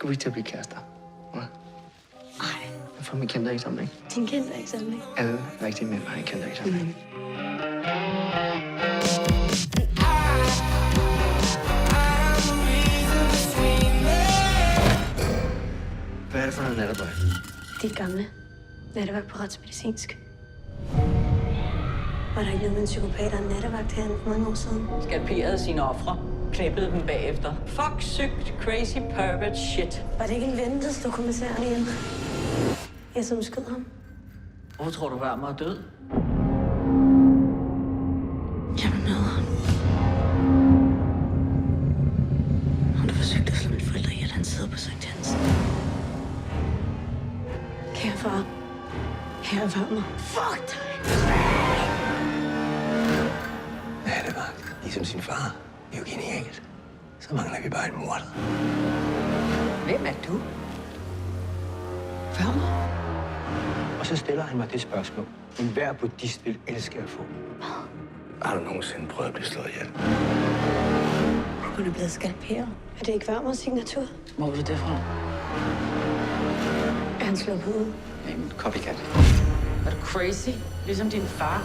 Skal vi ikke til at blive kærester? Ja. Ej, Jeg får min kendeeksamen, ikke? din kendte eksamen. Alle rigtige mænd har en kendeeksamen. Hvad er det for noget natterbøj? Dit gamle nattevagt på retsmedicinsk. Var der ikke noget med en psykopat og en nattevagt herinde for mange år siden? Skalperede sine ofre. Klippede dem bagefter. Fuck, sygt, crazy, pervert shit. Var det ikke en ventelsesdokumentaren igen? Jeg som skød ham. Hvor tror du, Wermer er død? Jeg vil møde ham. Har du forsøgt at slå mine forældre ihjel? Han sidder på Sankt Hans. Kære far. Kære Wermer. Fuck dig! Nattevagt, ligesom sin far. Det er jo genialt. Så mangler vi bare en morder. Hvem er du? Wermer? Og så stiller han mig det spørgsmål, en hver buddhist vil elske at få. Har du nogensinde prøvet at blive slået ihjel? Hun er blevet skalperet. Er det ikke Wermers signatur? Hvor er det fra? Er han slået på hovedet? En copycat. Er du crazy? Ligesom din far?